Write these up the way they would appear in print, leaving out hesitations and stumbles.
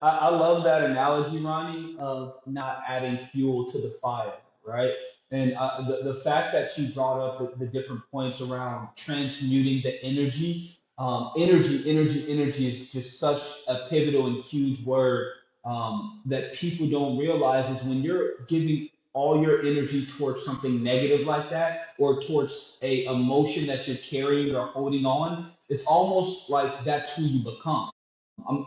I love that analogy, Ronnie, of not adding fuel to the fire, right? And the fact that you brought up the different points around transmuting the energy, energy is just such a pivotal and huge word that people don't realize is when you're giving all your energy towards something negative like that, or towards a emotion that you're carrying or holding on, it's almost like that's who you become.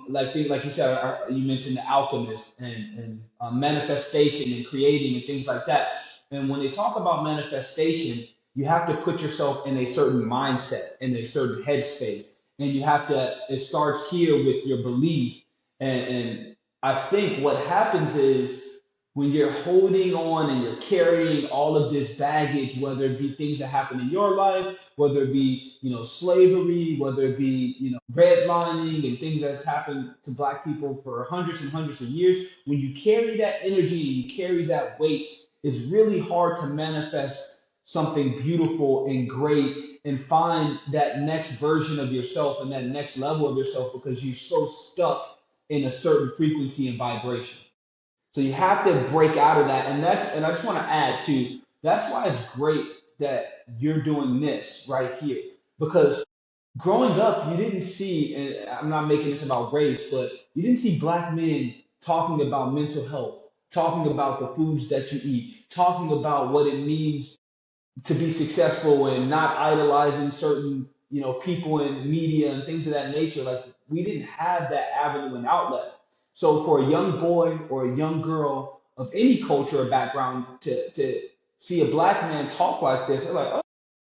Like you said, you mentioned the alchemist and manifestation and creating and things like that. And when they talk about manifestation, you have to put yourself in a certain mindset, in a certain headspace, and you have to. It starts here with your belief, and I think what happens is when you're holding on and you're carrying all of this baggage, whether it be things that happen in your life, whether it be, slavery, whether it be, redlining and things that's happened to black people for hundreds and hundreds of years, when you carry that energy and you carry that weight, it's really hard to manifest something beautiful and great and find that next version of yourself and that next level of yourself because you're so stuck in a certain frequency and vibration. So you have to break out of that, and I just want to add too. That's why it's great that you're doing this right here because growing up, you didn't see, and I'm not making this about race, but you didn't see black men talking about mental health, talking about the foods that you eat, talking about what it means to be successful and not idolizing certain people in media and things of that nature. Like we didn't have that avenue and outlet. So for a young boy or a young girl of any culture or background to see a black man talk like this, they're like,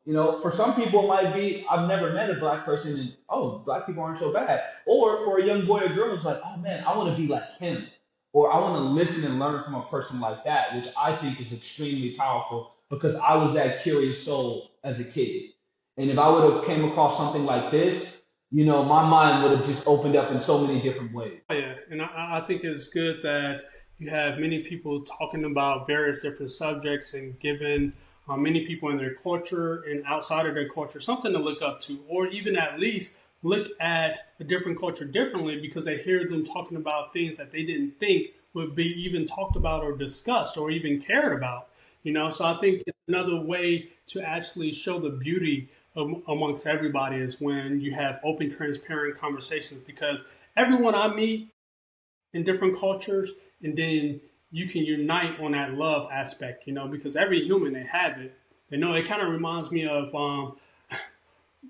oh, for some people it might be, I've never met a black person and oh, black people aren't so bad. Or for a young boy or girl, it's like, oh man, I want to be like him. Or I want to listen and learn from a person like that, which I think is extremely powerful because I was that curious soul as a kid. And if I would have came across something like this, my mind would have just opened up in so many different ways. Oh, yeah, and I think it's good that you have many people talking about various different subjects and giving many people in their culture and outside of their culture something to look up to, or even at least look at a different culture differently because they hear them talking about things that they didn't think would be even talked about or discussed or even cared about. So I think it's another way to actually show the beauty amongst everybody is when you have open, transparent conversations because everyone I meet in different cultures, and then you can unite on that love aspect, because every human they have it. It kind of reminds me of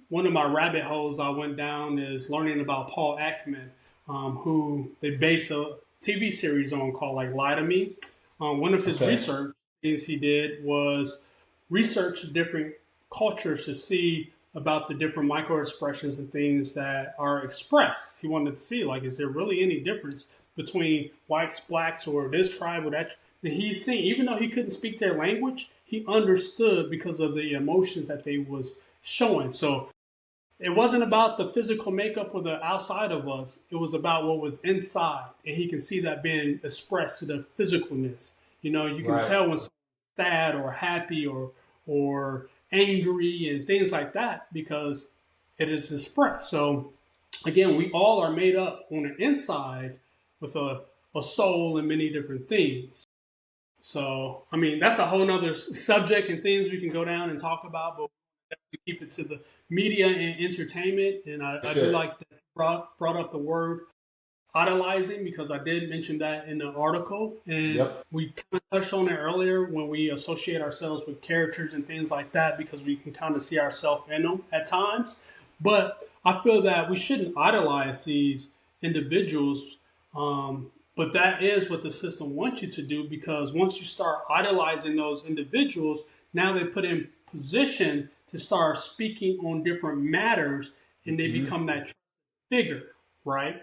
one of my rabbit holes I went down is learning about Paul Ekman, who they base a TV series on called like Lie to Me. One of his Okay. research things he did was research different cultures to see about the different micro expressions and things that are expressed. He wanted to see like, is there really any difference between whites, blacks, or this tribe or that? And he's seen, even though he couldn't speak their language, he understood because of the emotions that they was showing. So it wasn't about the physical makeup or the outside of us. It was about what was inside, and he can see that being expressed to the physicalness. You can Right. tell when someone's sad or happy or angry and things like that because it is expressed. So again, we all are made up on the inside with a soul and many different things. So, I mean, that's a whole nother subject and things we can go down and talk about, but we keep it to the media and entertainment. And I do Sure. like that you brought up the word idolizing because I did mention that in the article. And Yep. we kind of touched on it earlier when we associate ourselves with characters and things like that because we can kind of see ourselves in them at times. But I feel that we shouldn't idolize these individuals. But that is what the system wants you to do because once you start idolizing those individuals, now they put in position to start speaking on different matters and they Hmm. become that figure, right?